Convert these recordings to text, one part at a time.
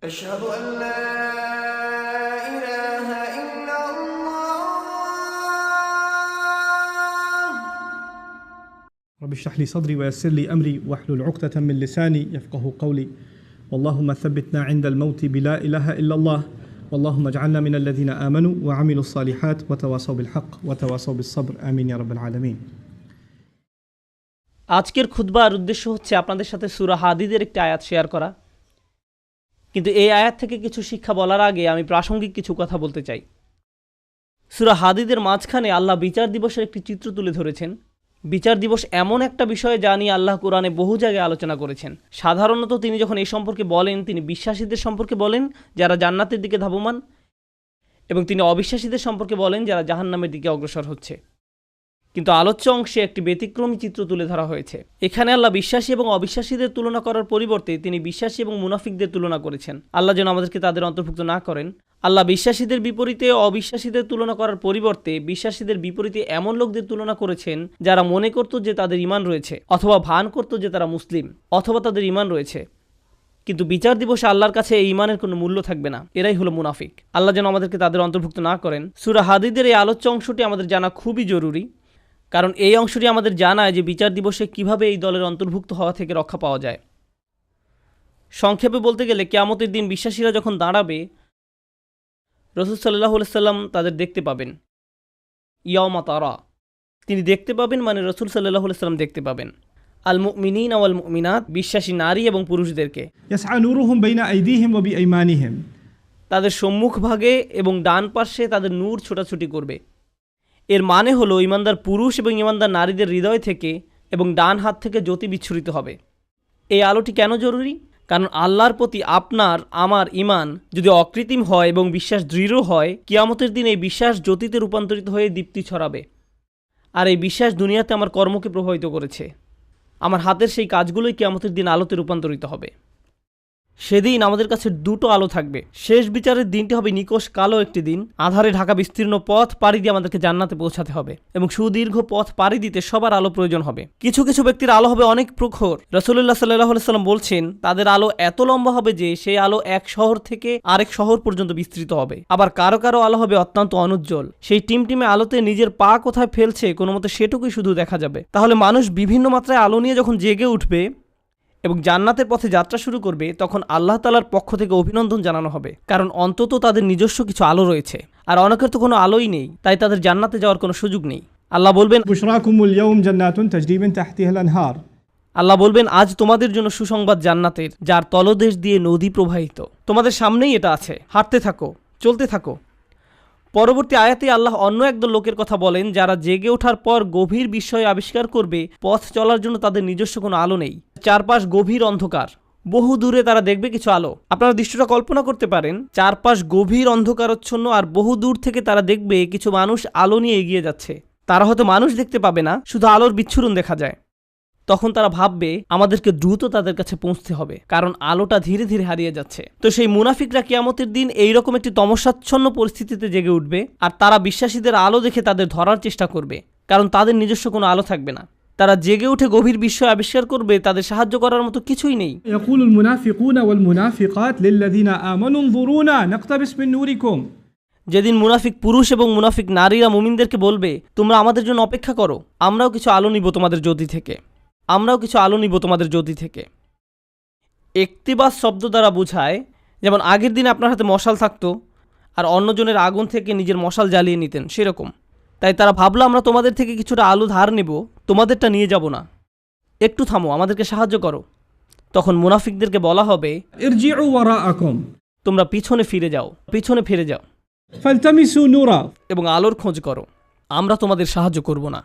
أشهد أن لا إله إلا الله. رب اشرح لي صدري ويسر لي أمري واحلل عقدة من لساني يفقهوا قولي اللهم ثبتنا عند الموت بلا إله إلا الله اللهم اجعلنا من الذين آمنوا وعملوا الصالحات وتواصوا بالحق وتواصوا بالصبر آمين يا رب العالمين. আজকের খুতবার উদ্দেশ্য হচ্ছে আপনাদের সাথে সূরা হাদীদের একটি আয়াত শেয়ার করা। কিন্তু এই আয়াত থেকে কিছু শিক্ষা বলার আগে আমি প্রাসঙ্গিক কিছু কথা বলতে চাই। সূরা হাদীদের মাঝখানে আল্লাহ বিচার দিবসের একটি চিত্র তুলে ধরেছেন। বিচার দিবস এমন একটা বিষয় যা নিয়ে আল্লাহ কোরআনে বহু জায়গায় আলোচনা করেছেন। সাধারণত তিনি যখন এই সম্পর্কে বলেন, তিনি বিশ্বাসীদের সম্পর্কে বলেন যারা জান্নাতের দিকে ধাবমান, এবং তিনি অবিশ্বাসীদের সম্পর্কে বলেন যারা জাহান্নামের দিকে অগ্রসর হচ্ছে। কিন্তু আলোচ্য অংশে একটি ব্যতিক্রমী চিত্র তুলে ধরা হয়েছে। এখানে আল্লাহ বিশ্বাসী এবং অবিশ্বাসীদের তুলনা করার পরিবর্তে তিনি বিশ্বাসী এবং মুনাফিকদের তুলনা করেছেন। আল্লাহ যেন আমাদেরকে তাদের অন্তর্ভুক্ত না করেন। আল্লাহ বিশ্বাসীদের বিপরীতে অবিশ্বাসীদের তুলনা করার পরিবর্তে বিশ্বাসীদের বিপরীতে এমন লোকদের তুলনা করেছেন যারা মনে করত যে তাদের ঈমান রয়েছে, অথবা ভান করত যে তারা মুসলিম, অথবা তাদের ঈমান রয়েছে, কিন্তু বিচার দিবসে আল্লাহর কাছে এই ঈমানের কোনো মূল্য থাকবে না। এরাই হলো মুনাফিক। আল্লাহ যেন আমাদেরকে তাদের অন্তর্ভুক্ত না করেন। সূরা হাদীদের এই আলোচ্য অংশটি আমাদের জানা খুবই জরুরি, কারণ এই অংশটি আমাদের জানায় যে বিচার দিবসে কিভাবে এই দলের অন্তর্ভুক্ত হওয়া থেকে রক্ষা পাওয়া যায়। সংক্ষেপে বলতে গেলে কিয়ামতের দিন বিশ্বাসীরা যখন দাঁড়াবে, রাসূল সাল্লাল্লাহু আলাইহি সাল্লাম তাদের দেখতে পাবেন। ইয়াউমা তারা, তিনি দেখতে পাবেন মানে রাসূল সাল্লাল্লাহু আলাইহি সাল্লাম দেখতে পাবেন আল মুমিনিন ওয়াল মুমিনাত, বিশ্বাসী নারী এবং পুরুষদেরকে। يسعى نورهم بين أيديهم وبأيمانهم, তাদের সম্মুখভাগে এবং ডান পাশে তাদের নূর ছোটাছুটি করবে। এর মানে হলো ঈমানদার পুরুষ এবং ঈমানদার নারীদের হৃদয় থেকে এবং ডান হাত থেকে জ্যোতি বিচ্ছুরিত হবে। এই আলোটি কেন জরুরি? কারণ আল্লাহর প্রতি আপনার আমার ঈমান যদি অকৃত্রিম হয় এবং বিশ্বাস দৃঢ় হয়, কিয়ামতের দিন এই বিশ্বাস জ্যোতিতে রূপান্তরিত হয়ে দীপ্তি ছড়াবে। আর এই বিশ্বাস দুনিয়াতে আমার কর্মকে প্রভাবিত করেছে। আমার হাতের সেই কাজগুলোই কিয়ামতের দিন আলোতে রূপান্তরিত হবে। সেদিন আমাদের কাছে দুটো আলো থাকবে। শেষ বিচারের দিনটি হবে নিকষ কালো একটি দিন। আধারে ঢাকা বিস্তীর্ণ পথ পাড়ি দিয়ে আমাদেরকে জান্নাতে পৌঁছাতে হবে, এবং সুদীর্ঘ পথ পাড়ি দিতে সবার আলো প্রয়োজন হবে। কিছু কিছু ব্যক্তির আলো হবে অনেক প্রখর। রাসূলুল্লাহ সাল্লাল্লাহু আলাইহি সাল্লাম বলছেন তাদের আলো এত লম্বা হবে যে সেই আলো এক শহর থেকে আরেক শহর পর্যন্ত বিস্তৃত হবে। আবার কারো কারো আলো হবে অত্যন্ত অনুজ্জ্বল। সেই টিমটিমে আলোতে নিজের পা কোথায় ফেলছে কোনো মতে সেটুকুই শুধু দেখা যাবে। তাহলে মানুষ বিভিন্ন মাত্রায় আলো নিয়ে যখন জেগে উঠবে এবং জান্নাতের পথে যাত্রা শুরু করবে, তখন আল্লাহ তাআলার পক্ষ থেকে অভিনন্দন জানানো হবে, কারণ অন্তত তাদের নিজস্ব কিছু আলো রয়েছে। আর অনেকের তো কোনো আলোই নেই, তাই তাদের জান্নাতে যাওয়ার কোনো সুযোগ নেই। আল্লাহ বলবেন, بشراكم اليوم جنات تجري من تحتها الأنهار. আল্লাহ বলবেন আজ তোমাদের জন্য সুসংবাদ জান্নাতের, যার তলদেশ দিয়ে নদী প্রবাহিত। তোমাদের সামনেই এটা আছে, হাঁটতে থাকো, চলতে থাকো। পরবর্তী আয়াতে আল্লাহ অন্য একদল লোকের কথা বলেন যারা জেগে ওঠার পর গভীর বিস্ময় আবিষ্কার করবে পথ চলার জন্য তাদের নিজস্ব কোনো আলো নেই। চারপাশ গভীর অন্ধকার, বহু দূরে তারা দেখবে কিছু আলো। আপনারা দৃশ্যটা কল্পনা করতে পারেন, চারপাশ গভীর অন্ধকারচ্ছন্ন, আর বহু দূর থেকে তারা দেখবে কিছু মানুষ আলো নিয়ে এগিয়ে যাচ্ছে। তারা হয়তো মানুষ দেখতে পাবে না, শুধু আলোর বিচ্ছুরণ দেখা যায়। তখন তারা ভাববে আমাদেরকে দ্রুত তাদের কাছে পৌঁছতে হবে, কারণ আলোটা ধীরে ধীরে হারিয়ে যাচ্ছে। তো সেই মুনাফিকরা কিয়ামতের দিন এইরকম একটি তমসাচ্ছন্ন পরিস্থিতিতে জেগে উঠবে, আর তারা বিশ্বাসীদের আলো দেখে তাদের ধরার চেষ্টা করবে, কারণ তাদের নিজস্ব কোনো আলো থাকবে না। তারা জেগে উঠে গভীর বিস্ময় আবিষ্কার করবে তাদের সাহায্য করার মতো কিছুই নেই। يقول المنافقون والمنافقات للذين آمنوا انظرونا نقتبس من نوركم. যেদিন মুনাফিক পুরুষ এবং মুনাফিক নারীরা মুমিনদেরকে বলবে তোমরা আমাদের জন্য অপেক্ষা করো, আমরাও কিছু আলো নিব তোমাদের জ্যোতি থেকে, আমরাও কিছু আলো নিব তোমাদের জ্যোতি থেকে। ইকতিবাস শব্দ দ্বারা বোঝায়, যেমন আগের দিন আপনার হাতে মশাল থাকতো আর অন্যজনের আগুন থেকে নিজের মশাল জ্বালিয়ে নিতেন, সেরকম। তাই তারা ভাবলো আমরা তোমাদের থেকে কিছুটা আলো ধার নেব, তোমাদেরটা নিয়ে যাব না, একটু থামো, আমাদেরকে সাহায্য করো। তখন মুনাফিকদেরকে বলা হবে ارجعوا وراءكم তোমরা পিছনে ফিরে যাও, পিছনে ফিরে যাও فالتمسوا نورا. এবং আলোর খোঁজ করো, আমরা তোমাদের সাহায্য করব না।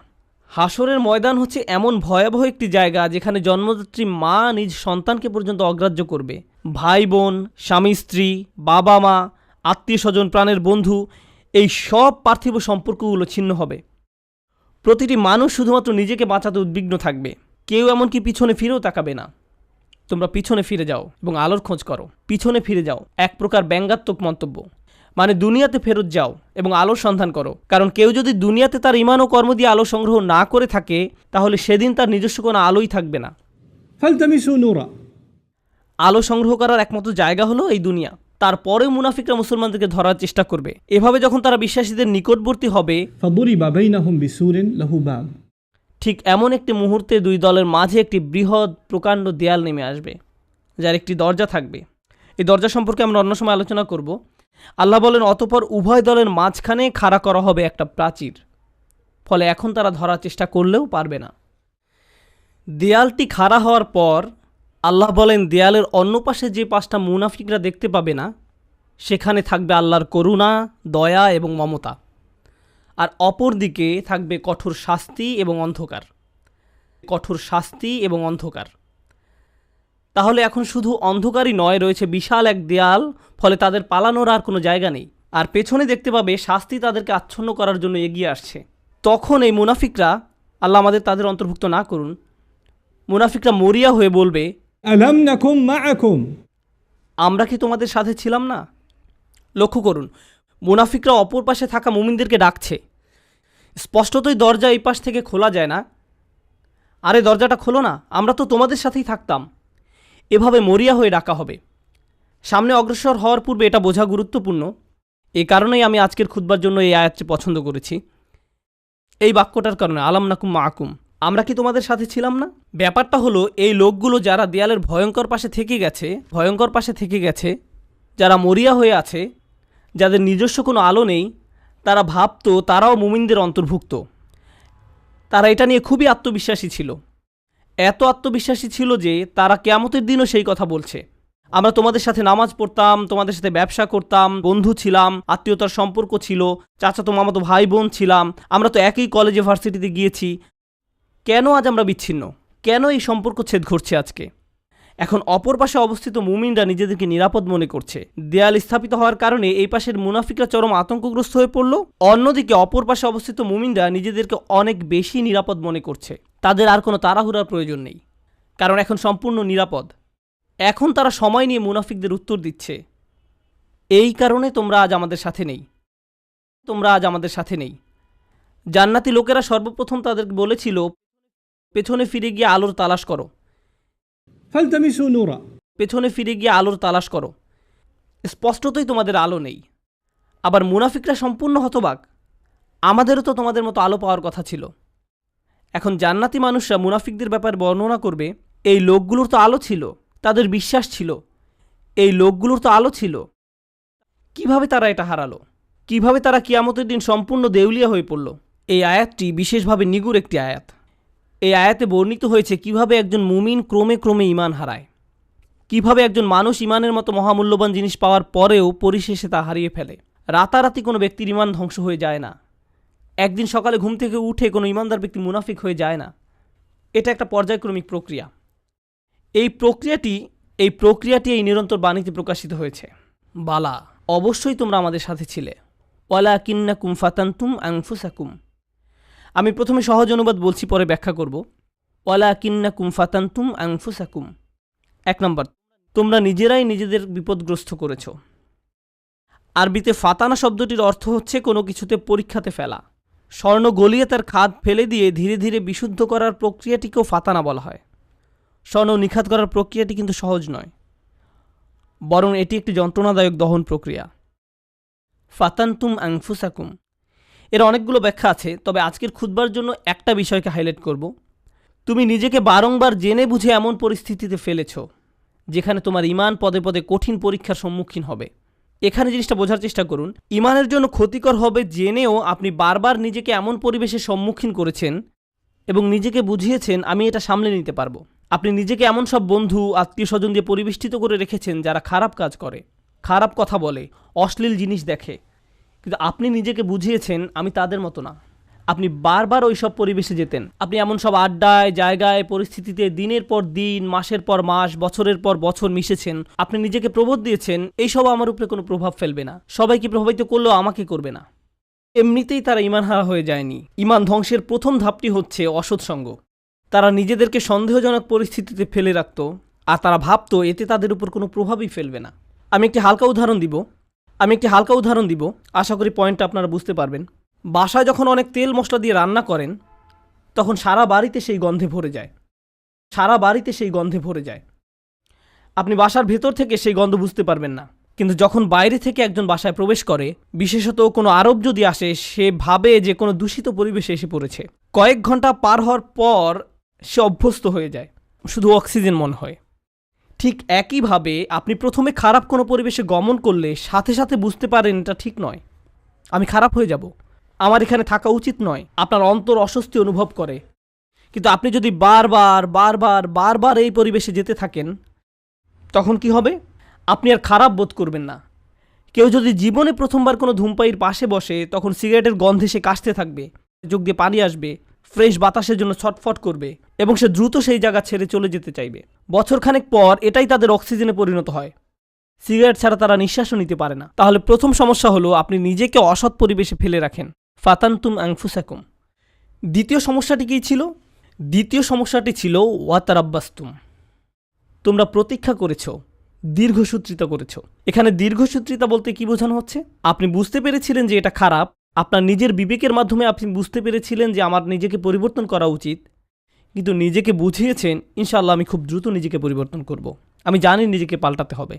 হাসরের ময়দান হচ্ছে এমন ভয়াবহ একটি জায়গা যেখানে জন্মদাত্রী মা নিজ সন্তানকে পর্যন্ত অগ্রাহ্য করবে। ভাই বোন, স্বামী স্ত্রী, বাবা মা, আত্মীয় স্বজন, প্রাণের বন্ধু, এই সব পার্থিব সম্পর্কগুলো ছিন্ন হবে। প্রতিটি মানুষ শুধুমাত্র নিজেকে বাঁচাতে উদ্বিগ্ন থাকবে, কেউ এমনকি পিছনে ফিরেও তাকাবে না। তোমরা পিছনে ফিরে যাও এবং আলোর খোঁজ করো, পিছনে ফিরে যাও এক প্রকার ব্যঙ্গাত্মক মন্তব্য, মানে দুনিয়াতে ফেরত যাও এবং আলোর সন্ধান করো। কারণ কেউ যদি দুনিয়াতে তার ঈমান ও কর্ম দিয়ে আলো সংগ্রহ না করে থাকে, তাহলে সেদিন তার নিজস্ব কোনো আলোই থাকবে না। فالتمسوا نورا. আলো সংগ্রহ করার একমাত্র জায়গা হলো এই দুনিয়া। তারপরেও মুনাফিকরা মুসলমানদেরকে ধরার চেষ্টা করবে। এভাবে যখন তারা বিশ্বাসীদের নিকটবর্তী হবে, فضرب بينهم بسور له باب ঠিক এমন একটি মুহূর্তে দুই দলের মাঝে একটি বৃহৎ প্রকাণ্ড দেয়াল নেমে আসবে, যার একটি দরজা থাকবে। এই দরজা সম্পর্কে আমরা অন্য সময় আলোচনা করব। আল্লাহ বলেন, অতঃপর উভয় দলের মাঝখানে খাড়া করা হবে একটা প্রাচীর, ফলে এখন তারা ধরার চেষ্টা করলেও পারবে না। দেয়ালটি খাড়া হওয়ার পর আল্লাহ বলেন, দেয়ালের অন্য পাশে যে পাঁচটা মুনাফিকরা দেখতে পাবে না, সেখানে থাকবে আল্লাহর করুণা, দয়া এবং মমতা, আর অপর দিকে থাকবে কঠোর শাস্তি এবং অন্ধকার। কঠোর শাস্তি এবং অন্ধকার। তাহলে এখন শুধু অন্ধকারই নয়, রয়েছে বিশাল এক দেয়াল, ফলে তাদের পালানোর আর কোনো জায়গা নেই। আর পেছনে দেখতে পাবে শাস্তি তাদেরকে আচ্ছন্ন করার জন্য এগিয়ে আসছে। তখন এই মুনাফিকরা, আল্লাহ আমাদের তাদের অন্তর্ভুক্ত না করুন, মুনাফিকরা মরিয়া হয়ে বলবে, ألم نكن معكم আমরা কি তোমাদের সাথে ছিলাম না? লক্ষ্য করুন, মুনাফিকরা অপর পাশে থাকা মুমিনদেরকে ডাকছে। স্পষ্টতই দরজা এই পাশ থেকে খোলা যায় না। আরে দরজাটা খোলো না, আমরা তো তোমাদের সাথেই থাকতাম। এভাবে মরিয়া হয়ে ডাকা হবে। সামনে অগ্রসর হওয়ার পূর্বে এটা বোঝা গুরুত্বপূর্ণ। এই কারণেই আমি আজকের খুতবার জন্য এই আয়াতটি পছন্দ করেছি। এই বাক্যটার কারণে, আলাম নাকুম মাকুম, আমরা কি তোমাদের সাথে ছিলাম না? ব্যাপারটা হলো, এই লোকগুলো যারা দেয়ালের ভয়ঙ্কর পাশে থেকে গেছে, যারা মরিয়া হয়ে আছে, যাদের নিজস্ব কোনো আলো নেই, তারা ভাবতো তারাও মুমিনদের অন্তর্ভুক্ত। তারা এটা নিয়ে খুবই আত্মবিশ্বাসী ছিল। এত আত্মবিশ্বাসী ছিল যে তারা কিয়ামতের দিনও সেই কথা বলছে, আমরা তোমাদের সাথে নামাজ পড়তাম, তোমাদের সাথে ব্যবসা করতাম, বন্ধু ছিলাম, আত্মীয়তার সম্পর্ক ছিল, চাচাতো মামাতো ভাই বোন ছিলাম, আমরা তো একই কলেজে ভার্সিটিতে গিয়েছি। কেন আজ আমরা বিচ্ছিন্ন? কেন এই সম্পর্ক ছেদ ঘটছে আজকে? এখন অপর পাশে অবস্থিত মুমিনরা নিজেদেরকে নিরাপদ মনে করছে। দেয়াল স্থাপিত হওয়ার কারণে এই পাশের মুনাফিকরা চরম আতঙ্কগ্রস্ত হয়ে পড়ল। অন্যদিকে অপর পাশে অবস্থিত মুমিনরা নিজেদেরকে অনেক বেশি নিরাপদ মনে করছে। তাদের আর কোনো তাড়াহুড়ার প্রয়োজন নেই, কারণ এখন সম্পূর্ণ নিরাপদ। এখন তারা সময় নিয়ে মুনাফিকদের উত্তর দিচ্ছে, এই কারণে তোমরা আজ আমাদের সাথে নেই। জান্নাতি লোকেরা সর্বপ্রথম তাদেরকে বলেছিল, পেছনে ফিরে গিয়ে আলোর তালাশ করো, فالتمسوا نورا পেছনে ফিরে গিয়ে আলোর তালাশ করো। স্পষ্টতই তোমাদের আলো নেই। আবার মুনাফিকরা সম্পূর্ণ হতবাক, আমাদেরও তো তোমাদের মতো আলো পাওয়ার কথা ছিল। এখন জান্নাতি মানুষরা মুনাফিকদের ব্যাপারে বর্ণনা করবে, এই লোকগুলোর তো আলো ছিল, তাদের বিশ্বাস ছিল, এই লোকগুলোর তো আলো ছিল, কিভাবে তারা এটা হারালো? কিভাবে তারা কিয়ামতের দিন সম্পূর্ণ দেউলিয়া হয়ে পড়ল? এই আয়াতটি বিশেষভাবে নিগুড় একটি আয়াত। এই আয়াতে বর্ণিত হয়েছে কিভাবে একজন মুমিন ক্রমে ক্রমে ঈমান হারায়, কিভাবে একজন মানুষ ঈমানের মতো মহামূল্যবান জিনিস পাওয়ার পরেও পরিশেষে তা হারিয়ে ফেলে। রাতারাতি কোনো ব্যক্তির ঈমান ধ্বংস হয়ে যায় না। একদিন সকালে ঘুম থেকে উঠে কোনো ঈমানদার ব্যক্তি মুনাফিক হয়ে যায় না। এটা একটা পর্যায়ক্রমিক প্রক্রিয়া। এই প্রক্রিয়াটি এই নিরন্তর বাণীতে প্রকাশিত হয়েছে, বালা, অবশ্যই তোমরা আমাদের সাথে ছিলে, ওয়ালাকিন্নাকুম ফাতানতুম আনফুসাকুম। আমি প্রথমে সহজ অনুবাদ বলছি, পরে ব্যাখ্যা করব। ওয়ালাকিন্নাকুম ফাতানতুম আনফুসাকুম। 1 নম্বর, তোমরা নিজেরাই নিজেদের বিপদগ্রস্ত করেছ। আরবিতে ফাতানা শব্দটির অর্থ হচ্ছে কোনো কিছুতে পরীক্ষাতে ফেলা। স্বর্ণ গলিয়ে তার খাদ ফেলে দিয়ে ধীরে ধীরে বিশুদ্ধ করার প্রক্রিয়াটিকেও ফাতানা বলা হয়। স্বর্ণ নিখাত করার প্রক্রিয়াটি কিন্তু সহজ নয়, বরং এটি একটি যন্ত্রণাদায়ক দহন প্রক্রিয়া। ফাতানতুম আনফুসাকুম, এর অনেকগুলো ব্যাখ্যা আছে, তবে আজকের খুতবার জন্য একটা বিষয়কে হাইলাইট করব। তুমি নিজেকে বারংবার জেনে বুঝে এমন পরিস্থিতিতে ফেলেছ যেখানে তোমার ঈমান পদে পদে কঠিন পরীক্ষার সম্মুখীন হবে। এখানে জিনিসটা বোঝার চেষ্টা করুন, ঈমানের জন্য ক্ষতিকর হবে জেনেও আপনি বারবার নিজেকে এমন পরিবেশের সম্মুখীন করেছেন এবং নিজেকে বুঝিয়েছেন আমি এটা সামলে নিতে পারবো। আপনি নিজেকে এমন সব বন্ধু, আত্মীয় স্বজন দিয়ে পরিবেষ্টিত করে রেখেছেন যারা খারাপ কাজ করে, খারাপ কথা বলে, অশ্লীল জিনিস দেখে, কিন্তু আপনি নিজেকে বুঝিয়েছেন আমি তাদের মতো না। আপনি বারবার ওই সব পরিবেশে যেতেন। আপনি এমন সব আড্ডায়, জায়গায়, পরিস্থিতিতে দিনের পর দিন, মাসের পর মাস, বছরের পর বছর মিশেছেন। আপনি নিজেকে প্রবোধ দিয়েছেন এইসব আমার উপরে কোনো প্রভাব ফেলবে না, সবাইকে প্রভাবিত করলেও আমাকে করবে না। এমনিতেই তারা ঈমান হারা হয়ে যায়নি। ঈমান ধ্বংসের প্রথম ধাপটি হচ্ছে অসৎসঙ্গ। তারা নিজেদেরকে সন্দেহজনক পরিস্থিতিতে ফেলে রাখত, আর তারা ভাবতো এতে তাদের উপর কোনো প্রভাবই ফেলবে না। আমি একটি হালকা উদাহরণ দিব, আশা করি পয়েন্টটা আপনারা বুঝতে পারবেন। বাসায় যখন অনেক তেল মশলা দিয়ে রান্না করেন, তখন সারা বাড়িতে সেই গন্ধে ভরে যায়। আপনি বাসার ভেতর থেকে সেই গন্ধ বুঝতে পারবেন না, কিন্তু যখন বাইরে থেকে একজন বাসায় প্রবেশ করে, বিশেষত কোনো আরব যদি আসে, সে ভাবে যে কোনো দূষিত পরিবেশে এসে পড়েছে। কয়েক ঘন্টা পার হওয়ার পর সে অভ্যস্ত হয়ে যায়, শুধু অক্সিজেন মনে হয়। ঠিক একইভাবে আপনি প্রথমে খারাপ কোনো পরিবেশে গমন করলে সাথে সাথে বুঝতে পারেন এটা ঠিক নয়, আমি খারাপ হয়ে যাব, আমার এখানে থাকা উচিত নয়। আপনার অন্তর অস্বস্তি অনুভব করে। কিন্তু আপনি যদি বারবার বারবার বারবার এই পরিবেশে যেতে থাকেন, তখন কি হবে? আপনি আর খারাপ বোধ করবেন না। কেউ যদি জীবনে প্রথমবার কোনো ধূমপায়ীর পাশে বসে, তখন সিগারেটের গন্ধে সে কাশতে থাকবে, চোখ দিয়ে পানি আসবে, ফ্রেশ বাতাসের জন্য ছটফট করবে এবং সে দ্রুত সেই জায়গা ছেড়ে চলে যেতে চাইবে। বছরখানেক পর এটাই তাদের অক্সিজেনে পরিণত হয়। সিগারেট ছাড়া তারা নিঃশ্বাসও নিতে পারে না। তাহলে প্রথম সমস্যা হলো আপনি নিজেকে অসৎ পরিবেশে ফেলে রাখেন। ফাতান্তুম আনফুসাকুম। দ্বিতীয় সমস্যাটি কী ছিল? দ্বিতীয় সমস্যাটি ছিল ওয়াতারাব্বাস্তুম। তোমরা প্রতীক্ষা করেছ, দীর্ঘসূত্রিতা করেছ। এখানে দীর্ঘসূত্রিতা বলতে কি বোঝানো হচ্ছে? আপনি বুঝতে পেরেছিলেন যে এটা খারাপ, আপনার নিজের বিবেকের মাধ্যমে আপনি বুঝতে পেরেছিলেন যে আমার নিজেকে পরিবর্তন করা উচিত, কিন্তু নিজেকে বুঝিয়েছেন ইনশাআল্লাহ আমি খুব দ্রুত নিজেকে পরিবর্তন করব, আমি জানি নিজেকে পাল্টাতে হবে,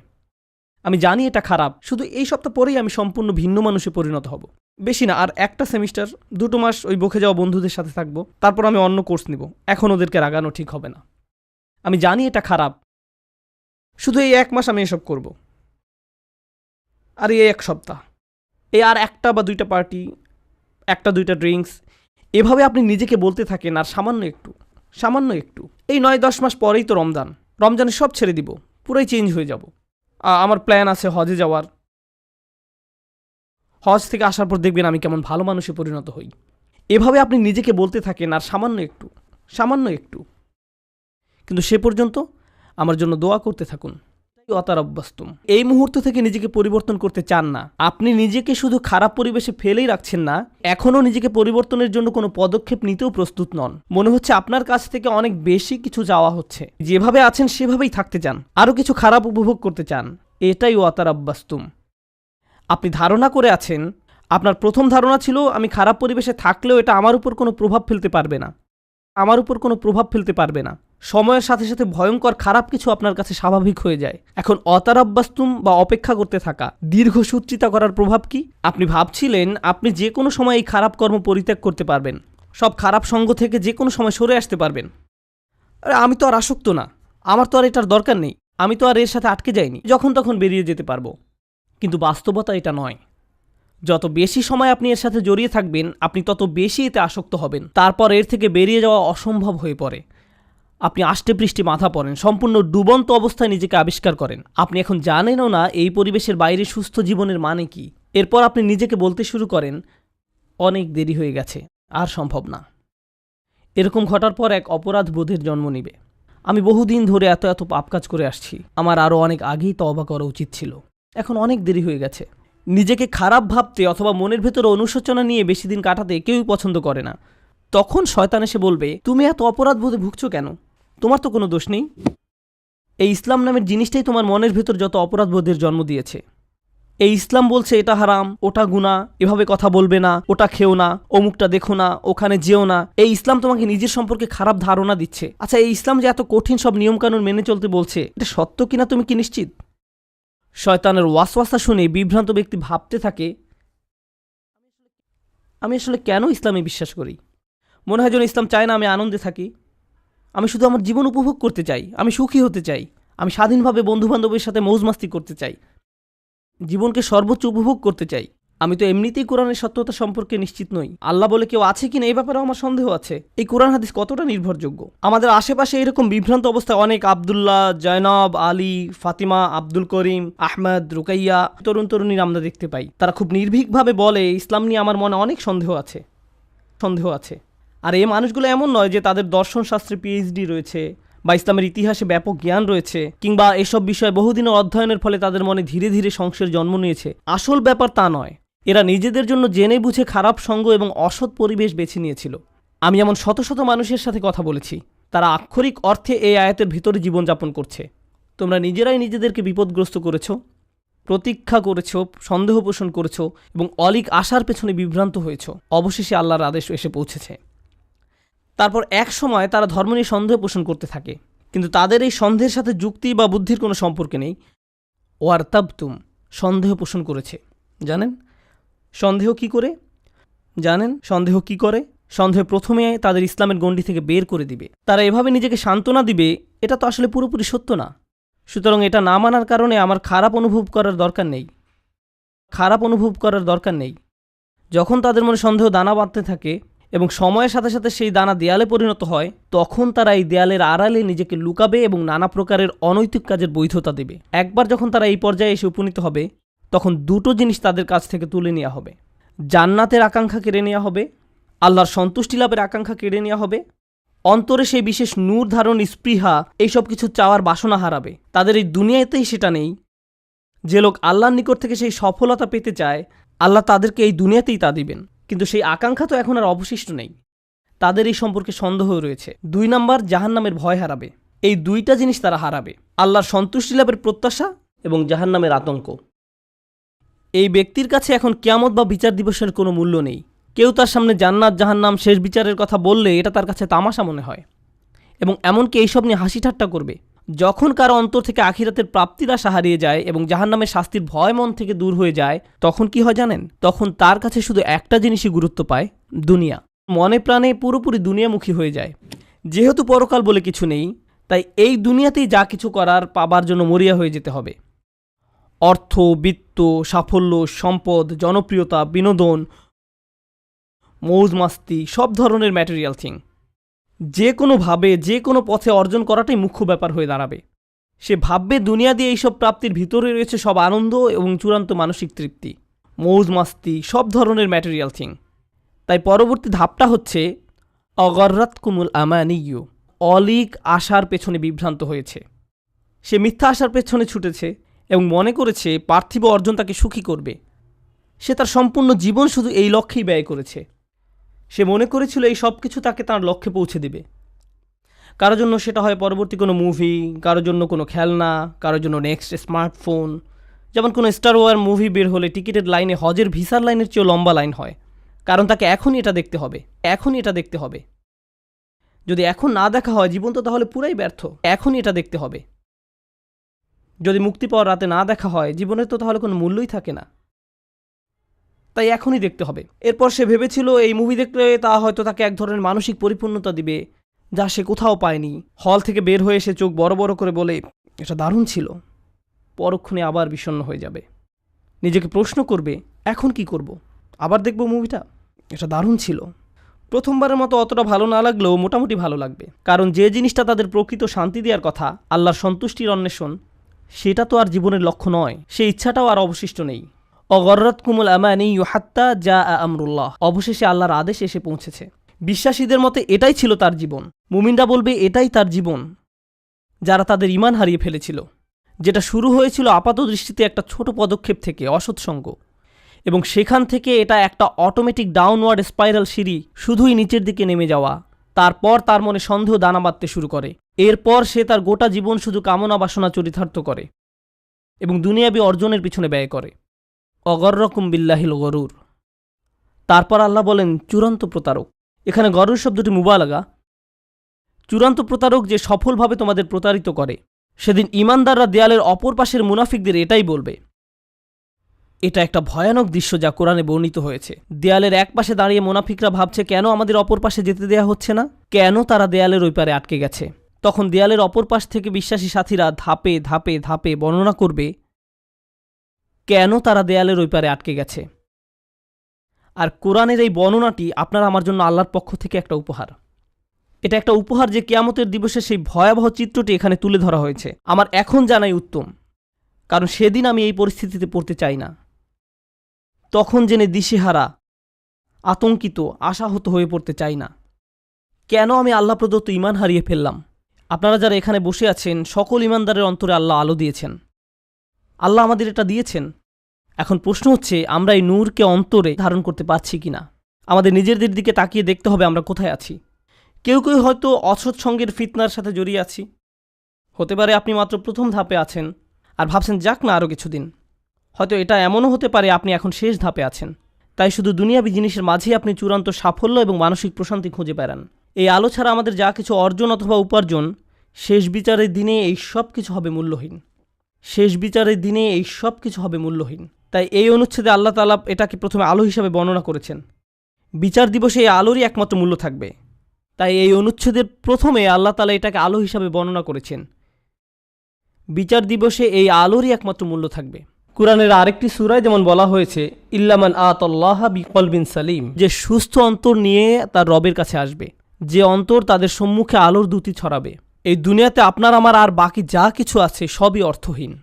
আমি জানি এটা খারাপ, শুধু এই সপ্তাহ পরেই আমি সম্পূর্ণ ভিন্ন মানুষে পরিণত হব। বেশি না, আর একটা সেমিস্টার 2 মাস ওই বকে যাওয়া বন্ধুদের সাথে থাকবো, তারপর আমি অন্য কোর্স নিব। এখন ওদেরকে রাগানো ঠিক হবে না, আমি জানি এটা খারাপ, শুধু এই 1 মাস আমি এসব করব। আর এই 1 সপ্তাহ, এই আর 1টা বা 2টা পার্টি, 1টা 2টা ড্রিঙ্কস, এভাবে আপনি নিজেকে বলতে থাকেন। আর সামান্য একটু এই 9-10 মাস পরেই তো রমজানে সব ছেড়ে দিব, পুরাই চেঞ্জ হয়ে যাব। আমার প্ল্যান আছে হজে যাওয়ার, হজ থেকে আসার পর দেখবেন আমি কেমন ভালো মানুষে পরিণত হই। এভাবে আপনি নিজেকে বলতে থাকেন আর সামান্য একটু, কিন্তু সে পর্যন্ত আমার জন্য দোয়া করতে থাকুন। ওয়াতারাব্বাস্তুম। এই মুহূর্ত থেকে নিজেকে পরিবর্তন করতে চান না, আপনি নিজেকে শুধু খারাপ পরিবেশে ফেলেই রাখছেন না, এখনও নিজেকে পরিবর্তনের জন্য কোনো পদক্ষেপ নিতেও প্রস্তুত নন। মনে হচ্ছে আপনার কাছ থেকে অনেক বেশি কিছু চাওয়া হচ্ছে। যেভাবে আছেন সেভাবেই থাকতে চান, আরও কিছু খারাপ উপভোগ করতে চান। এটাই ওয়াতারাব্বাস্তুম। আপনি ধারণা করে আছেন, আপনার প্রথম ধারণা ছিল আমি খারাপ পরিবেশে থাকলেও এটা আমার উপর কোনো প্রভাব ফেলতে পারবে না, সময়ের সাথে সাথে ভয়ঙ্কর খারাপ কিছু আপনার কাছে স্বাভাবিক হয়ে যায়। এখন অতারাব্বাস্তুম বা অপেক্ষা করতে থাকা, দীর্ঘসূত্রিতা করার প্রভাব কি? আপনি ভাবছিলেন আপনি যে কোনো সময় এই খারাপ কর্ম পরিত্যাগ করতে পারবেন, সব খারাপ সঙ্গ থেকে যে কোনো সময় সরে আসতে পারবেন। আরে আমি তো আর আসক্ত না, আমার তো আর এটার দরকার নেই, আমি তো আর এর সাথে আটকে যাইনি, যখন তখন বেরিয়ে যেতে পারবো। কিন্তু বাস্তবতা এটা নয়। যত বেশি সময় আপনি এর সাথে জড়িয়ে থাকবেন, আপনি তত বেশি এতে আসক্ত হবেন। তারপর এর থেকে বেরিয়ে যাওয়া অসম্ভব হয়ে পড়ে। আপনি আষ্টেপৃষ্ঠে মাথা পড়েন, সম্পূর্ণ ডুবন্ত অবস্থায় নিজেকে আবিষ্কার করেন। আপনি এখন জানেনও না এই পরিবেশের বাইরে সুস্থ জীবনের মানে কি। এরপর আপনি নিজেকে বলতে শুরু করেন, অনেক দেরি হয়ে গেছে, আর সম্ভব না। এরকম ঘটার পর এক অপরাধ বোধের জন্ম নিবে। আমি বহুদিন ধরে এত পাপ কাজ করে আসছি, আমার আরও অনেক আগেই তওবা করা উচিত ছিল, এখন অনেক দেরি হয়ে গেছে। নিজেকে খারাপ ভাবতে অথবা মনের ভেতরে অনুশোচনা নিয়ে বেশি দিন কাটাতে কেউই পছন্দ করে না। তখন শয়তান এসে বলবে, তুমি এত অপরাধ বোধে ভুগছো কেন? তোমার তো কোনো দোষ নেই। এই ইসলাম নামের জিনিসটাই তোমার মনের ভেতর যত অপরাধ বোধের জন্ম দিয়েছে। এই ইসলাম বলছে এটা হারাম, ওটা গুনাহ, এভাবে কথা বলবে না, ওটা খেও না, অমুকটা দেখো না, ওখানে যেও না। এই ইসলাম তোমাকে নিজের সম্পর্কে খারাপ ধারণা দিচ্ছে। আচ্ছা, এই ইসলাম যে এত কঠিন সব নিয়মকানুন মেনে চলতে বলছে, এটা সত্য কিনা তুমি কি নিশ্চিত? শয়তানের ওয়াসওয়াসা শুনে বিভ্রান্ত ব্যক্তি ভাবতে থাকে, আমি আসলে কেন ইসলামে বিশ্বাস করি? মনে হয় যেন ইসলাম চায় না আমি আনন্দে থাকি। আমি শুধু আমার জীবন উপভোগ করতে চাই, আমি সুখী হতে চাই, আমি স্বাধীনভাবে বন্ধুবান্ধবের সাথে মৌজ মাস্তি করতে চাই, জীবনকে সর্বোচ্চ উপভোগ করতে চাই। আমি তো এমনিতেই কোরআনের সত্যতা সম্পর্কে নিশ্চিত নই। আল্লাহ বলে কেউ আছে কিনা এই ব্যাপারেও আমার সন্দেহ আছে। এই কোরআন হাদিস কতটা নির্ভরযোগ্য? আমাদের আশেপাশে এরকম বিভ্রান্ত অবস্থায় অনেক আবদুল্লাহ, জয়নব, আলী, ফাতিমা, আব্দুল করিম, আহমেদ, রুকাইয়া তরুণ তরুণীর আমরা দেখতে পাই। তারা খুব নির্ভীকভাবে বলে, ইসলাম নিয়ে আমার মনে অনেক সন্দেহ আছে। আর এই মানুষগুলো এমন নয় যে তাদের দর্শনশাস্ত্রে পিএইচডি রয়েছে বা ইসলামের ইতিহাসে ব্যাপক জ্ঞান রয়েছে, কিংবা এসব বিষয়ে বহুদিনের অধ্যয়নের ফলে তাদের মনে ধীরে ধীরে সংশয়ের জন্ম নিয়েছে। আসল ব্যাপার তা নয়। এরা নিজেদের জন্য জেনে বুঝে খারাপ সঙ্গ এবং অসৎ পরিবেশ বেছে নিয়েছিল। আমি এমন শত শত মানুষের সাথে কথা বলেছি, তারা আক্ষরিক অর্থে এই আয়াতের ভিতরে জীবনযাপন করছে। তোমরা নিজেরাই নিজেদেরকে বিপদগ্রস্ত করেছ, প্রতীক্ষা করেছ, সন্দেহ পোষণ করেছ এবং অলিক আশার পেছনে বিভ্রান্ত হয়েছ। অবশেষে আল্লাহর আদেশ এসে পৌঁছেছে। তারপর এক সময় তারা ধর্ম নিয়ে সন্দেহ পোষণ করতে থাকে, কিন্তু তাদের এই সন্দেহের সাথে যুক্তি বা বুদ্ধির কোনো সম্পর্ক নেই। ওয়ারতাবতুম, সন্দেহ পোষণ করেছে। জানেন সন্দেহ কি করে? সন্দেহ প্রথমে তাদের ইসলামের গণ্ডি থেকে বের করে দিবে। তারা এভাবে নিজেকে সান্ত্বনা দিবে, এটা তো আসলে পুরোপুরি সত্য না। সুতরাং এটা না মানার কারণে আমার খারাপ অনুভব করার দরকার নেই। যখন তাদের মনে সন্দেহ দানা বাঁধতে থাকে এবং সময়ের সাথে সাথে সেই দানা দেয়ালে পরিণত হয়, তখন তারা এই দেয়ালের আড়ালে নিজেকে লুকাবে এবং নানা প্রকারের অনৈতিক কাজের বৈধতা দেবে। একবার যখন তারা এই পর্যায়ে এসে উপনীত হবে, তখন দুটো জিনিস তাদের কাছ থেকে তুলে নেওয়া হবে। জান্নাতের আকাঙ্ক্ষা কেড়ে নেওয়া হবে, আল্লাহর সন্তুষ্টি লাভের আকাঙ্ক্ষা কেড়ে নেওয়া হবে। অন্তরে সেই বিশেষ নূর ধারণ, স্পৃহা, এইসব কিছু চাওয়ার বাসনা হারাবে। তাদের এই দুনিয়াতেই সেটা নেই। যে লোক আল্লাহর নিকট থেকে সেই সফলতা পেতে চায়, আল্লাহ তাদেরকে এই দুনিয়াতেই তা দিবেন, কিন্তু সেই আকাঙ্ক্ষা তো এখন আর অবশিষ্ট নেই। তাদের এই সম্পর্কে সন্দেহ রয়েছে। 2 নাম্বার, জাহান্নামের ভয় হারাবে। এই দুইটা জিনিস তারা হারাবে, আল্লাহর সন্তুষ্টি লাভের প্রত্যাশা এবং জাহান্নামের আতঙ্ক। এই ব্যক্তির কাছে এখন কিয়ামত বা বিচার দিবসের কোনো মূল্য নেই। কেউ তার সামনে জান্নাত, জাহান্নাম, শেষ বিচারের কথা বললে এটা তার কাছে তামাশা মনে হয় এবং এমনকি এইসব নিয়ে হাসি ঠাট্টা করবে। যখন কারো অন্তর থেকে আখিরাতের প্রাপ্তির আশা হারিয়ে যায় এবং জাহান্নামের শাস্তির ভয় মন থেকে দূর হয়ে যায়, তখন কি হয় জানেন? তখন তার কাছে শুধু একটা জিনিসই গুরুত্ব পায়, দুনিয়া। মনে প্রাণে পুরোপুরি দুনিয়ামুখী হয়ে যায়। যেহেতু পরকাল বলে কিছু নেই, তাই এই দুনিয়াতেই যা কিছু করার পাবার জন্য মরিয়া হয়ে যেতে হবে। অর্থ, বিত্ত, সাফল্য, সম্পদ, জনপ্রিয়তা, বিনোদন, মৌজ মাস্তি, সব ধরনের ম্যাটেরিয়াল থিং যে কোনোভাবে যে কোনো পথে অর্জন করাটাই মুখ্য ব্যাপার হয়ে দাঁড়াবে। সে ভাববে দুনিয়া দিয়ে এইসব প্রাপ্তির ভিতরে রয়েছে সব আনন্দ এবং চূড়ান্ত মানসিক তৃপ্তি, মৌজ মাস্তি, সব ধরনের ম্যাটেরিয়াল থিং। তাই পরবর্তী ধাপটা হচ্ছে অগর্রাতকুমুল আমানিয়্যু, অলিক আশার পেছনে বিভ্রান্ত হয়েছে। সে মিথ্যা আশার পেছনে ছুটেছে এবং মনে করেছে পার্থিব অর্জন তাকে সুখী করবে। সে তার সম্পূর্ণ জীবন শুধু এই লক্ষ্যেই ব্যয় করেছে। সে মনে করেছিল এই সব কিছু তাকে তার লক্ষ্যে পৌঁছে দেবে। কারোর জন্য সেটা হয় পরবর্তী কোনো মুভি, কারোর জন্য কোনো খেলনা, কারোর জন্য নেক্সট স্মার্টফোন। যেমন কোনো স্টার ওয়ার মুভি বের হলে টিকিটের লাইনে হজের ভিসার লাইনের চেয়েও লম্বা লাইন হয়, কারণ তাকে এখনই এটা দেখতে হবে। যদি এখন না দেখা হয়, জীবন তো তাহলে পুরাই ব্যর্থ। এখনই এটা দেখতে হবে। যদি মুক্তি পাওয়ার রাতে না দেখা হয়, জীবনের তো তাহলে কোনো মূল্যই থাকে না। তাই এখনই দেখতে হবে। এরপর সে ভেবেছিল এই মুভি দেখলে তা হয়তো তাকে এক ধরনের মানসিক পরিপূর্ণতা দিবে, যা সে কোথাও পায়নি। হল থেকে বের হয়ে এসে চোখ বড় বড় করে বলে, এটা দারুণ ছিল। পরক্ষণে আবার বিষণ্ণ হয়ে যাবে। নিজেকে প্রশ্ন করবে, এখন কি করব? আবার দেখব মুভিটা? এটা দারুণ ছিল। প্রথমবারের মতো অতটা ভালো না লাগলেও মোটামুটি ভালো লাগবে, কারণ যে জিনিসটা তাদের প্রকৃত শান্তি দেওয়ার কথা, আল্লাহর সন্তুষ্টির অন্বেষণ, সেটা তো আর জীবনের লক্ষ্য নয়। সেই ইচ্ছাটাও আর অবশিষ্ট নেই। অগর্রাতকুমুল আমানিয়্যু হাত্তা জাআ আমরুল্লাহ, অবশেষে আল্লাহর আদেশ এসে পৌঁছেছে। বিশ্বাসীদের মতে এটাই ছিল তার জীবন। মুমিনরা বলবে এটাই তার জীবন, যারা তাদের ঈমান হারিয়ে ফেলেছিল, যেটা শুরু হয়েছিল আপাত দৃষ্টিতে একটা ছোট পদক্ষেপ থেকে, অসৎসঙ্গ, এবং সেখান থেকে এটা একটা অটোমেটিক ডাউনওয়ার্ড স্পাইরাল সিঁড়ি, শুধুই নিচের দিকে নেমে যাওয়া। তারপর তার মনে সন্দেহ দানা বাঁধতে শুরু করে। এরপর সে তার গোটা জীবন শুধু কামনা বাসনা চরিতার্থ করে এবং দুনিয়াবি অর্জনের পিছনে ব্যয় করে। অগররকুম বিল্লাহিল গরুর। তারপর আল্লাহ বলেন চূড়ান্ত প্রতারক। এখানে গরুর শব্দটি মুবালাগা। চূড়ান্ত প্রতারক যে সফলভাবে তোমাদের প্রতারিত করে। সেদিন ঈমানদাররা দেয়ালের অপর পাশের মুনাফিকদের এটাই বলবে। এটা একটা ভয়ানক দৃশ্য যা কোরআনে বর্ণিত হয়েছে। দেয়ালের এক পাশে দাঁড়িয়ে মুনাফিকরা ভাবছে কেন আমাদের অপর পাশে যেতে দেয়া হচ্ছে না, কেন তারা দেয়ালের ওই পারে আটকে গেছে। তখন দেয়ালের অপর পাশ থেকে বিশ্বাসী সাথীরা ধাপে ধাপে ধাপে বর্ণনা করবে কেন তারা দেয়ালের ওই পারে আটকে গেছে। আর কোরআনের এই বর্ণনাটি আপনার আমার জন্য আল্লাহর পক্ষ থেকে একটা উপহার। এটা একটা উপহার যে কিয়ামতের দিবসে সেই ভয়াবহ চিত্রটি এখানে তুলে ধরা হয়েছে। আমার এখন জানাই উত্তম, কারণ সেদিন আমি এই পরিস্থিতিতে পড়তে চাই না। তখন জেনে দিশেহারা, আতঙ্কিত, আশাহত হয়ে পড়তে চাই না। কেন আমি আল্লাহ প্রদত্ত ঈমান হারিয়ে ফেললাম। আপনারা যারা এখানে বসে আছেন, সকল ঈমানদারের অন্তরে আল্লাহ আলো দিয়েছেন। আল্লাহ আমাদের এটা দিয়েছেন। এখন প্রশ্ন হচ্ছে আমরা এই নূরকে অন্তরে ধারণ করতে পারছি কিনা। আমাদের নিজেদের দিকে তাকিয়ে দেখতে হবে আমরা কোথায় আছি। কেউ কেউ হয়তো অসৎ সঙ্গের ফিতনার সাথে জড়িয়ে আছি। হতে পারে আপনি মাত্র প্রথম ধাপে আছেন আর ভাবছেন যাক না আরও কিছুদিন। হয়তো এটা এমনও হতে পারে আপনি এখন শেষ ধাপে আছেন। তাই শুধু দুনিয়াবি জিনিসের মাঝেই আপনি চূড়ান্ত সাফল্য এবং মানসিক প্রশান্তি খুঁজে বেড়ান। এই আলো ছাড়া আমাদের যা কিছু অর্জন অথবা উপার্জন, শেষ বিচারের দিনে এই সব কিছু হবে মূল্যহীন। শেষ বিচারের দিনে এই সব কিছু হবে মূল্যহীন। তাই এই অনুচ্ছেদে আল্লাহ তাআলা এটাকে প্রথমে আলো হিসাবে বর্ণনা করেছেন। বিচার দিবসে এই আলোরই একমাত্র মূল্য থাকবে। তাই এই অনুচ্ছেদের প্রথমে আল্লাহ তাআলা এটাকে আলো হিসাবে বর্ণনা করেছেন। বিচার দিবসে এই আলোরই একমাত্র মূল্য থাকবে। কুরআনের আরেকটি সূরায় যেমন বলা হয়েছে, ইল্লামান আতাল্লাহা বিকলবিন সালিম, যে সুস্থ অন্তর নিয়ে তার রবের কাছে আসবে, যে অন্তর তাদের সম্মুখে আলোর দ্যুতি ছড়াবে। এই দুনিয়াতে আপনার আমার আর বাকি যা কিছু আছে সবই অর্থহীন।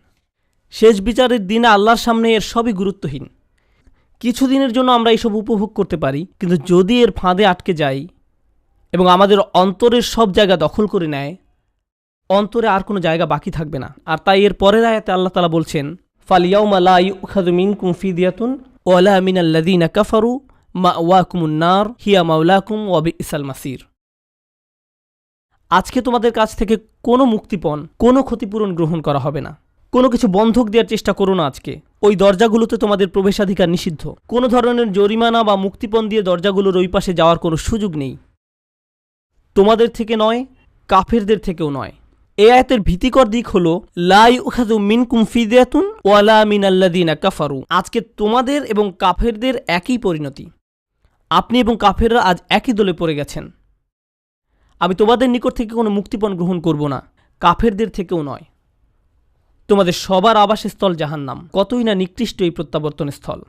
শেষ বিচারের দিনে আল্লাহর সামনে এর সবই গুরুত্বহীন। কিছুদিনের জন্য আমরা এইসব উপভোগ করতে পারি, কিন্তু যদি এর ফাঁদে আটকে যাই এবং আমাদের অন্তরের সব জায়গা দখল করে নেয়, অন্তরে আর কোনো জায়গা বাকি থাকবে না। আর তাই এর পরের আয়াতে আল্লাহ তাআলা বলছেন, ফালিয়াউমা লা ইউখাযু মিনকুম ফিদিয়াতুন ওয়ালা মিনাল্লাযীনা কাফারু মাওয়াকুমুন নার হিয়া মাওলাকুম ওয়া বিইসাল মাসির। আজকে তোমাদের কাছ থেকে কোনো মুক্তিপণ, কোনো ক্ষতিপূরণ গ্রহণ করা হবে না। কোনো কিছু বন্ধক দেওয়ার চেষ্টা করো না। আজকে ওই দরজাগুলোতে তোমাদের প্রবেশাধিকার নিষিদ্ধ। কোনো ধরনের জরিমানা বা মুক্তিপণ দিয়ে দরজাগুলোর ওই পাশে যাওয়ার কোনো সুযোগ নেই। তোমাদের থেকে নয়, কাফেরদের থেকেও নয়। এই আয়াতের ভীতিকর দিক হলো লা ইউখাযু মিনকুম ফিদিয়াতুন ওয়ালা মিনাল্লাযীনা কাফারু। আজকে তোমাদের এবং কাফেরদের একই পরিণতি। আপনি এবং কাফেররা আজ একই দলে পড়ে গেছেন। আমি তোমাদের নিকট থেকে কোনো মুক্তিপণ গ্রহণ করব না, কাফেরদের থেকেও নয়। তোমাদের সবার আবাসস্থল জাহান্নাম। কতই না নিকৃষ্ট এই প্রত্যাবর্তন স্থল।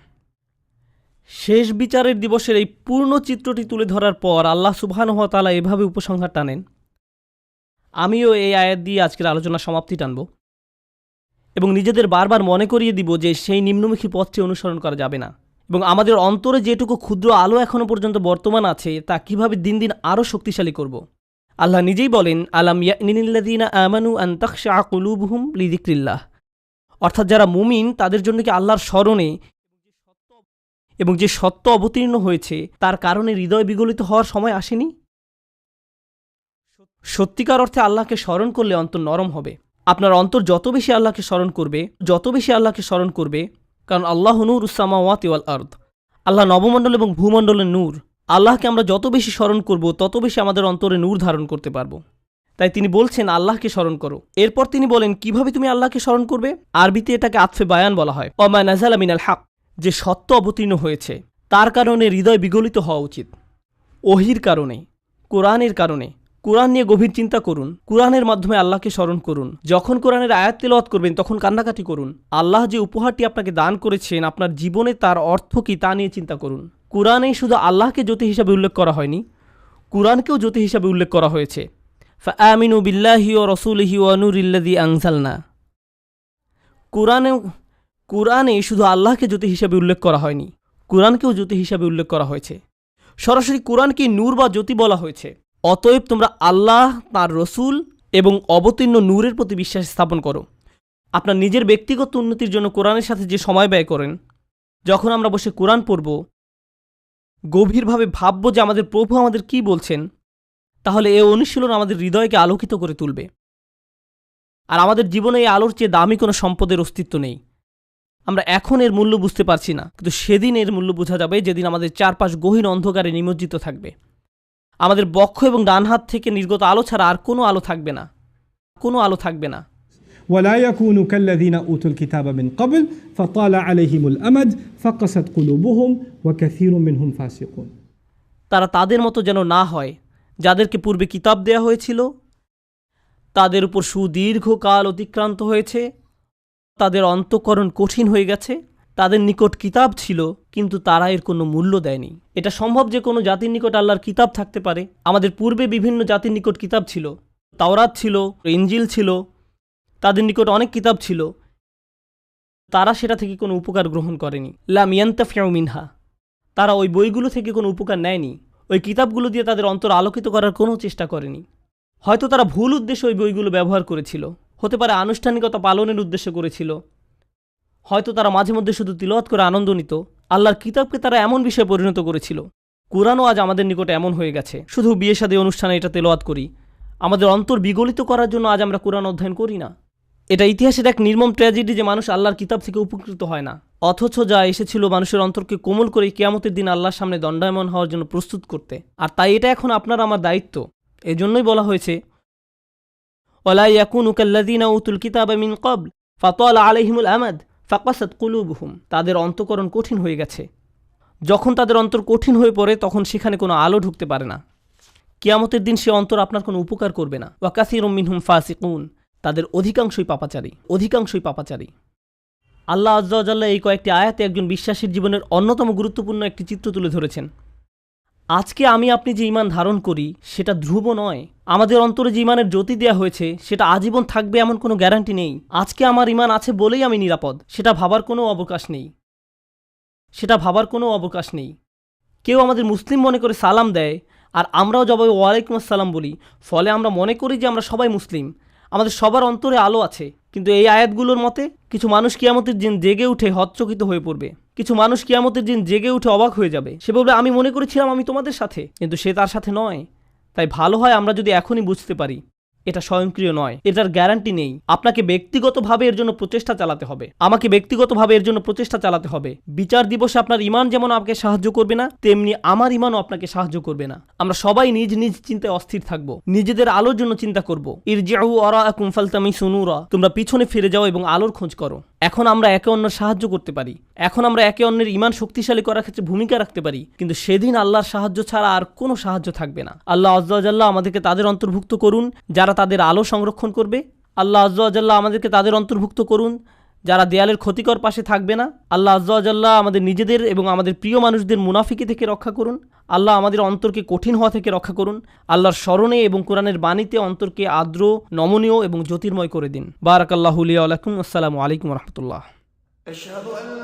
শেষ বিচারের দিবসের এই পূর্ণ চিত্রটি তুলে ধরার পর আল্লাহ সুবহানাহু ওয়া তাআলা এভাবে উপসংহার টানেন। আমিও এই আয়াত দিয়ে আজকের আলোচনা সমাপ্তি টানব এবং নিজেদের বারবার মনে করিয়ে দিব যে সেই নিম্নমুখী পথটি অনুসরণ করা যাবে না, এবং আমাদের অন্তরে যেটুকু ক্ষুদ্র আলো এখনও পর্যন্ত বর্তমান আছে তা কিভাবে দিন দিন আরও শক্তিশালী করব। আল্লাহ নিজেই বলেন, আলাম ইয়ানিল্লাযীনা আমানু আন তাখশা কুলুবুহুম লিযিকরিল্লাহ, অর্থাৎ যারা মুমিন তাদের জন্য কি আল্লাহর স্মরণে এবং যে সত্য অবতীর্ণ হয়েছে তার কারণে হৃদয় বিগলিত হওয়ার সময় আসেনি? সত্যিকার অর্থে আল্লাহকে স্মরণ করলে অন্তর নরম হবে। আপনার অন্তর যত বেশি আল্লাহকে স্মরণ করবে, কারণ আল্লাহ নূরুস সামাওয়াতি ওয়াল আরদ, আল্লাহ নবমণ্ডল এবং ভূমণ্ডলের নূর। আল্লাহকে আমরা যত বেশি স্মরণ করব তত বেশি আমাদের অন্তরে নূর ধারণ করতে পারবো। তাই তিনি বলছেন আল্লাহকে স্মরণ করো। এরপর তিনি বলেন কিভাবে তুমি আল্লাহকে স্মরণ করবে। আরবিতে এটাকে আতফে বায়ান বলা হয়। ওমা নাযালা মিনাল হক, যে সত্য অবতীর্ণ হয়েছে তার কারণে হৃদয় বিগলিত হওয়া উচিত। ওহির কারণে, কোরআনের কারণে। কোরআন নিয়ে গভীর চিন্তা করুন, কোরআনের মাধ্যমে আল্লাহকে স্মরণ করুন। যখন কোরআনের আয়াত তেলাওয়াত করবেন তখন কান্নাকাটি করুন। আল্লাহ যে উপহারটি আপনাকে দান করেছেন আপনার জীবনে তার অর্থ কি তা নিয়ে চিন্তা করুন। কোরআনেই শুধু আল্লাহকে জ্যোতি হিসাবে উল্লেখ করা হয়নি, কোরআনকেও জ্যোতি হিসাবে উল্লেখ করা হয়েছে। ফাআমিনু বিল্লাহি ওয়া রাসূলিহি ওয়া নূরিল্লাযী আনজালনা। কোরআনে শুধু আল্লাহকে জ্যোতি হিসাবে উল্লেখ করা হয়নি, কোরআনকেও জ্যোতি হিসাবে উল্লেখ করা হয়েছে। সরাসরি কোরআনকে নূর বা জ্যোতি বলা হয়েছে। অতএব তোমরা আল্লাহ, তার রসুল এবং অবতীর্ণ নূরের প্রতি বিশ্বাস স্থাপন করো। আপনার নিজের ব্যক্তিগত উন্নতির জন্য কোরআনের সাথে যে সময় ব্যয় করেন, যখন আমরা বসে কোরআন পড়ব, গভীরভাবে ভাবব যে আমাদের প্রভু আমাদের কি বলছেন, তাহলে এই অনুশীলন আমাদের হৃদয়কে আলোকিত করে তুলবে। আর আমাদের জীবনে এই আলোর চেয়ে দামি কোনো সম্পদের অস্তিত্ব নেই। আমরা এখন এর মূল্য বুঝতে পারছি না, কিন্তু সেদিন এর মূল্য বোঝা যাবে যেদিন আমাদের চারপাশ গহীন অন্ধকারে নিমজ্জিত থাকবে। আমাদের বক্ষ এবং ডান হাত থেকে নির্গত আলো ছাড়া আর কোনো আলো থাকবে না, কোনো আলো থাকবে না। ولا يكونوا كالذين أوتوا الكتاب من قبل فطال عليهم الأمد فقست قلوبهم وكثير منهم فاسقون। তারা তাদের মতো যেন না হয় যাদেরকে পূর্বে কিতাব দেয়া হয়েছিল, তাদের উপর সুদীর্ঘ কাল অতিক্রান্ত হয়েছে, তাদের অন্তঃকরণ কঠিন হয়ে গেছে। তাদের নিকট কিতাব ছিল কিন্তু তারা এর কোনো মূল্য দেয়নি। এটা সম্ভব যে কোনো জাতির নিকট আল্লাহর কিতাব থাকতে পারে। আমাদের পূর্বে বিভিন্ন জাতির নিকট কিতাব ছিল, তাওরাত ছিল, ইনজিল ছিল, তাদের নিকট অনেক কিতাব ছিল, তারা সেটা থেকে কোনো উপকার গ্রহণ করেনি। লাম ইয়ান্তাফিউ মিনহা, তারা ওই বইগুলো থেকে কোনো উপকার নেয়নি। ওই কিতাবগুলো দিয়ে তাদের অন্তর আলোকিত করার কোনো চেষ্টা করেনি। হয়তো তারা ভুল উদ্দেশ্যে ওই বইগুলো ব্যবহার করেছিল, হতে পারে আনুষ্ঠানিকতা পালনের উদ্দেশ্যে করেছিল, হয়তো তারা মাঝে মধ্যে শুধু তিলাওয়াত করে আনন্দ নিত। আল্লাহর কিতাবকে তারা এমন বিষয়ে পরিণত করেছিল। কোরআনও আজ আমাদের নিকটে এমন হয়ে গেছে। শুধু বিয়ে শাদী অনুষ্ঠানে এটা তেলাওয়াত করি, আমাদের অন্তর বিগলিত করার জন্য আজ আমরা কোরআন অধ্যয়ন করি না। এটা ইতিহাসের এক নির্মম ট্র্যাজেডি যে মানুষ আল্লাহর কিতাব থেকে উপকৃত হয় না, অথচ যা এসেছিল মানুষের অন্তরকে কোমল করে কিয়ামতের দিন আল্লাহর সামনে দণ্ডায়মান হওয়ার জন্য প্রস্তুত করতে। আর তাই এটা এখন আপনার আমার দায়িত্ব। এজন্যই বলা হয়েছে ওয়ালা ইয়াকুনু কাল্লাযীনা উতুল কিতাবা মিন ক্বাবল ফাতালা আলাইহিমুল আমাদ ফাকাসাত কুলুবুহুম। তাদের অন্তঃকরণ কঠিন হয়ে গেছে। যখন তাদের অন্তর কঠিন হয়ে পড়ে তখন সেখানে কোনো আলো ঢুকতে পারে না। কিয়ামতের দিন সে অন্তর আপনার কোনো উপকার করবে না। ওয়া কাসীরুম মিনহুম ফাসিকুন। তাদের অধিকাংশই পাপাচারী। আল্লাহ আযজা ওয়া জাল্লা এই কয়েকটি আয়াতে একজন বিশ্বাসীর জীবনের অন্যতম গুরুত্বপূর্ণ একটি চিত্র তুলে ধরেছেন। আজকে আমি আপনি যে ঈমান ধারণ করি সেটা ধ্রুব নয়। আমাদের অন্তরে যে ঈমানের জ্যোতি দেওয়া হয়েছে সেটা আজীবন থাকবে এমন কোনো গ্যারান্টি নেই। আজকে আমার ঈমান আছে বলেই আমি নিরাপদ, সেটা ভাবার কোনো অবকাশ নেই। কেউ আমাদের মুসলিম মনে করে সালাম দেয় আর আমরাও জবাবে ওয়ালাইকুম আসসালাম বলি, ফলে আমরা মনে করি যে আমরা সবাই মুসলিম, আমাদের সবার অন্তরে আলো আছে। কিন্তু এই আয়াতগুলোর মতে কিছু মানুষ কিয়ামতের দিন জেগে উঠে হতচকিত হয়ে পড়বে, কিছু মানুষ কিয়ামতের দিন জেগে উঠে অবাক হয়ে যাবে। সে বলবে, আমি মনে করেছিলাম আমি তোমাদের সাথে, কিন্তু সে তার সাথে নয়। তাই ভালো হয় আমরা যদি এখনই বুঝতে পারি এটা স্বয়ংক্রিয় নয়, এটার গ্যারান্টি নেই। আপনাকে ব্যক্তিগতভাবে এর জন্য প্রচেষ্টা চালাতে হবে, আমাকে ব্যক্তিগতভাবে এর জন্য প্রচেষ্টা চালাতে হবে। বিচার দিবসে আপনার ঈমান যেমন আপনাকে সাহায্য করবে না, তেমনি আমার ঈমানও আপনাকে সাহায্য করবে না। আমরা সবাই নিজ নিজ চিন্তায় অস্থির থাকব, নিজেদের আলোর জন্য চিন্তা করব। ইরজিউ ওয়ারাআকুম ফালতামিসু নূরা, তোমরা পিছনে ফিরে যাও এবং আলোর খোঁজ করো। এখন আমরা একে অন্যের সাহায্য করতে পারি, এখন আমরা একে অন্যের ঈমান শক্তিশালী করার ক্ষেত্রে ভূমিকা রাখতে পারি, কিন্তু সেদিন আল্লাহর সাহায্য ছাড়া আর কোনো সাহায্য থাকবে না। আল্লাহ আযজা ওয়া জাল্লা আমাদেরকে তাদের অন্তর্ভুক্ত করুন যারা তাদের আলো সংরক্ষণ করবে। আল্লাহ আযজা ওয়া জাল্লা আমাদেরকে তাদের অন্তর্ভুক্ত করুন যারা দেয়ালের ক্ষতিকর পাশে থাকবে না। আল্লাহ আযজা ওয়া জাল্লা আমাদের নিজেদের এবং আমাদের প্রিয় মানুষদের মুনাফিকি থেকে রক্ষা করুন। আল্লাহ আমাদের অন্তরকে কঠিন হওয়া থেকে রক্ষা করুন। আল্লাহর স্মরণে এবং কোরআনের বাণীতে অন্তরকে আর্দ্র, নমনীয় এবং জ্যোতির্ময় করে দিন। বারাকাল্লাহু লি ওয়া লাকুম। আসসালামু আলাইকুম ওয়া রাহমাতুল্লাহ। أشهد أن لا